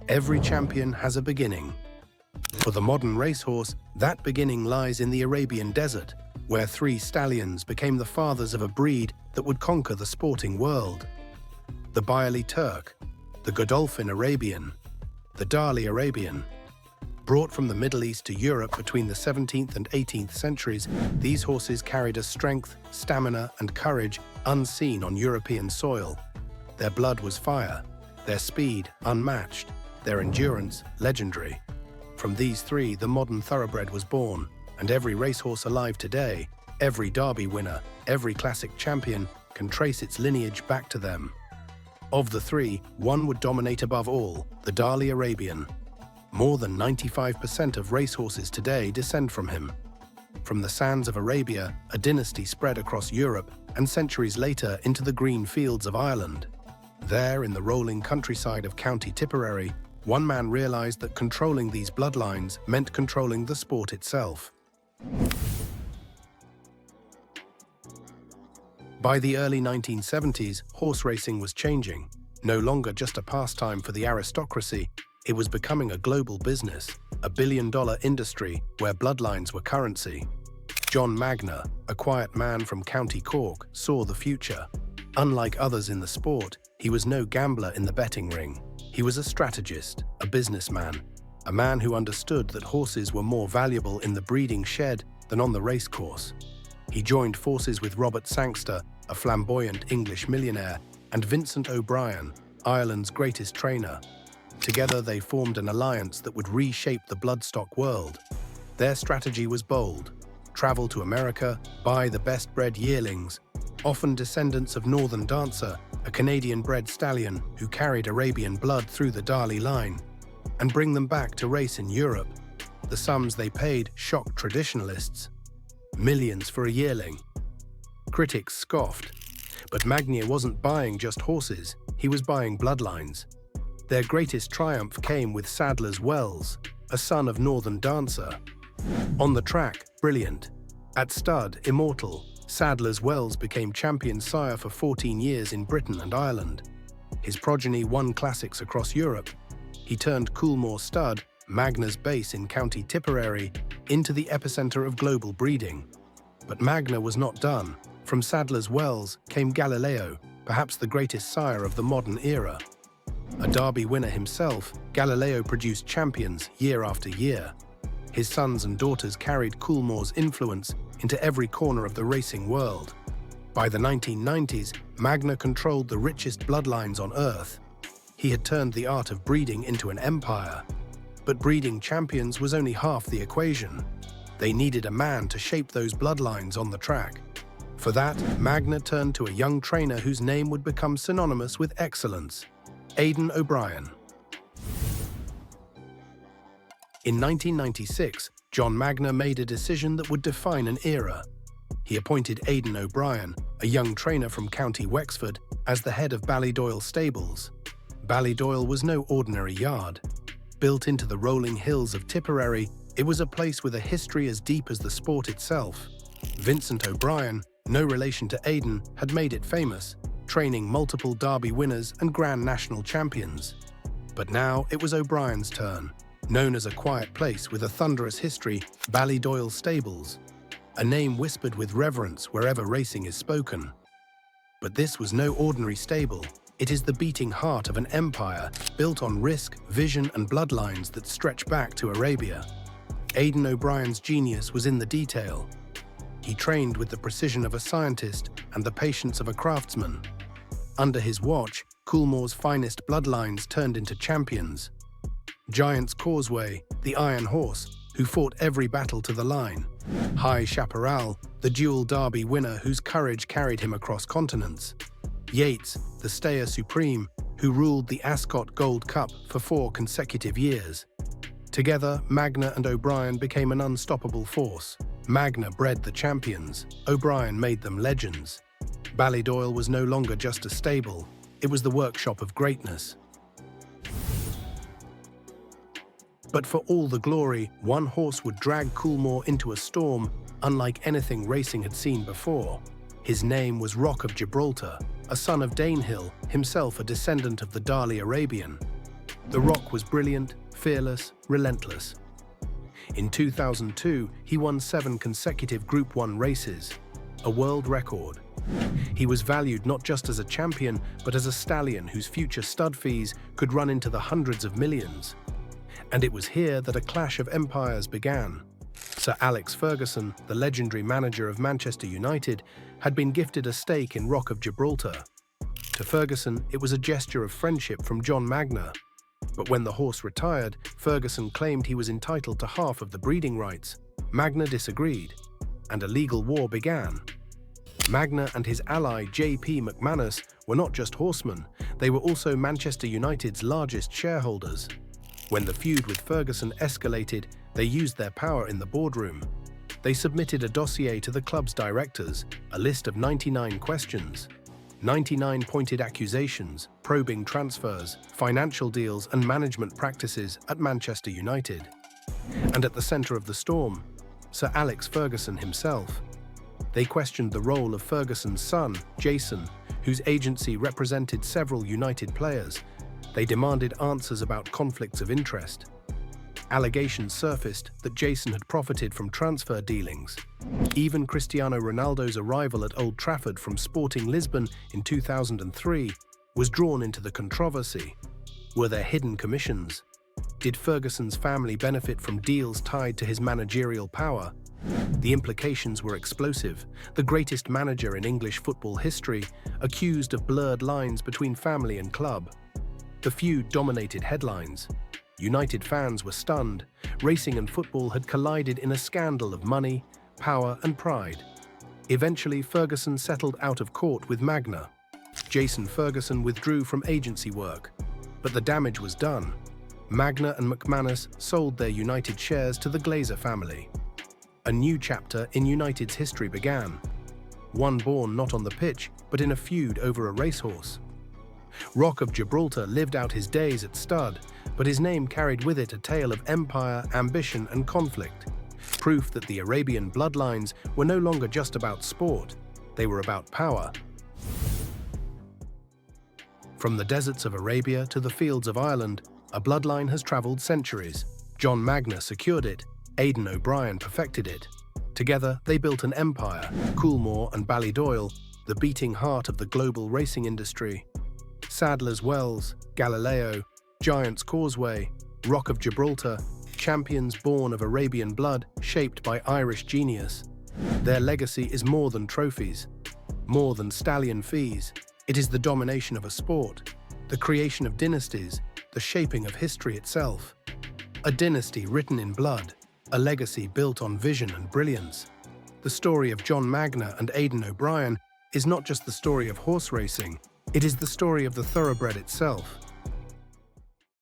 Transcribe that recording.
Every champion has a beginning. For the modern racehorse, that beginning lies in the Arabian desert, where 3 stallions became the fathers of a breed that would conquer the sporting world. The Bayali Turk, the Godolphin Arabian, the Darley Arabian. Brought from the Middle East to Europe between the 17th and 18th centuries, these horses carried a strength, stamina, and courage unseen on European soil. Their blood was fire, their speed unmatched, their endurance legendary. From these 3, the modern thoroughbred was born, and every racehorse alive today, every Derby winner, every classic champion, can trace its lineage back to them. Of the 3, one would dominate above all, the Darley Arabian. More than 95% of racehorses today descend from him. From the sands of Arabia, a dynasty spread across Europe, and centuries later into the green fields of Ireland. There, in the rolling countryside of County Tipperary, one man realized that controlling these bloodlines meant controlling the sport itself. By the early 1970s, horse racing was changing. No longer just a pastime for the aristocracy, it was becoming a global business, a billion-dollar industry where bloodlines were currency. John Magnier, a quiet man from County Cork, saw the future. Unlike others in the sport, he was no gambler in the betting ring. He was a strategist, a businessman, a man who understood that horses were more valuable in the breeding shed than on the racecourse. He joined forces with Robert Sangster, a flamboyant English millionaire, and Vincent O'Brien, Ireland's greatest trainer. Together they formed an alliance that would reshape the bloodstock world. Their strategy was bold: travel to America, buy the best-bred yearlings, often descendants of Northern Dancer, a Canadian-bred stallion who carried Arabian blood through the Darley line, and bring them back to race in Europe. The sums they paid shocked traditionalists. Millions for a yearling. Critics scoffed. But Magnier wasn't buying just horses, he was buying bloodlines. Their greatest triumph came with Sadler's Wells, a son of Northern Dancer. On the track, brilliant. At stud, immortal, Sadler's Wells became champion sire for 14 years in Britain and Ireland. His progeny won classics across Europe. He turned Coolmore stud, Magnier's base in County Tipperary, into the epicenter of global breeding. But Magnier was not done. From Sadler's Wells came Galileo, perhaps the greatest sire of the modern era. A Derby winner himself, Galileo produced champions year after year. His sons and daughters carried Coolmore's influence into every corner of the racing world. By the 1990s, Magnier controlled the richest bloodlines on earth. He had turned the art of breeding into an empire. But breeding champions was only half the equation. They needed a man to shape those bloodlines on the track. For that, Magnier turned to a young trainer whose name would become synonymous with excellence: Aidan O'Brien. In 1996, John Magnier made a decision that would define an era. He appointed Aidan O'Brien, a young trainer from County Wexford, as the head of Ballydoyle stables. Ballydoyle was no ordinary yard. Built into the rolling hills of Tipperary, it was a place with a history as deep as the sport itself. Vincent O'Brien, no relation to Aidan, had made it famous, training multiple Derby winners and Grand National champions. But now it was O'Brien's turn. Known as a quiet place with a thunderous history, Ballydoyle Stables. A name whispered with reverence wherever racing is spoken. But this was no ordinary stable. It is the beating heart of an empire built on risk, vision, and bloodlines that stretch back to Arabia. Aidan O'Brien's genius was in the detail. He trained with the precision of a scientist and the patience of a craftsman. Under his watch, Coolmore's finest bloodlines turned into champions. Giant's Causeway, the Iron Horse, who fought every battle to the line. High Chaparral, the dual Derby winner whose courage carried him across continents. Yates, the Stayer Supreme, who ruled the Ascot Gold Cup for 4 consecutive years. Together, Magnier and O'Brien became an unstoppable force. Magnier bred the champions, O'Brien made them legends. Ballydoyle was no longer just a stable, it was the workshop of greatness. But for all the glory, one horse would drag Coolmore into a storm unlike anything racing had seen before. His name was Rock of Gibraltar, a son of Danehill, himself a descendant of the Darley Arabian. The Rock was brilliant, fearless, relentless. In 2002, he won 7 consecutive Group 1 races, a world record. He was valued not just as a champion, but as a stallion whose future stud fees could run into the hundreds of millions. And it was here that a clash of empires began. Sir Alex Ferguson, the legendary manager of Manchester United, had been gifted a stake in Rock of Gibraltar. To Ferguson, it was a gesture of friendship from John Magnier. But when the horse retired, Ferguson claimed he was entitled to half of the breeding rights. Magnier disagreed, and a legal war began. Magnier and his ally J.P. McManus were not just horsemen, they were also Manchester United's largest shareholders. When the feud with Ferguson escalated, they used their power in the boardroom. They submitted a dossier to the club's directors, a list of 99 questions. 99 pointed accusations, probing transfers, financial deals and management practices at Manchester United. And at the centre of the storm, Sir Alex Ferguson himself. They questioned the role of Ferguson's son, Jason, whose agency represented several United players. They demanded answers about conflicts of interest. Allegations surfaced that Jason had profited from transfer dealings. Even Cristiano Ronaldo's arrival at Old Trafford from Sporting Lisbon in 2003 was drawn into the controversy. Were there hidden commissions? Did Ferguson's family benefit from deals tied to his managerial power? The implications were explosive. The greatest manager in English football history, accused of blurred lines between family and club. The feud dominated headlines. United fans were stunned. Racing and football had collided in a scandal of money, power and pride. Eventually, Ferguson settled out of court with Magnier. Jason Ferguson withdrew from agency work. But the damage was done. Magnier and McManus sold their United shares to the Glazer family. A new chapter in United's history began. One born not on the pitch, but in a feud over a racehorse. Rock of Gibraltar lived out his days at stud, but his name carried with it a tale of empire, ambition and conflict. Proof that the Arabian bloodlines were no longer just about sport, they were about power. From the deserts of Arabia to the fields of Ireland, a bloodline has travelled centuries. John Magnier secured it, Aidan O'Brien perfected it. Together, they built an empire, Coolmore and Ballydoyle, the beating heart of the global racing industry. Sadler's Wells, Galileo, Giant's Causeway, Rock of Gibraltar, champions born of Arabian blood, shaped by Irish genius. Their legacy is more than trophies, more than stallion fees. It is the domination of a sport, the creation of dynasties, the shaping of history itself. A dynasty written in blood, a legacy built on vision and brilliance. The story of John Magnier and Aidan O'Brien is not just the story of horse racing, it is the story of the thoroughbred itself.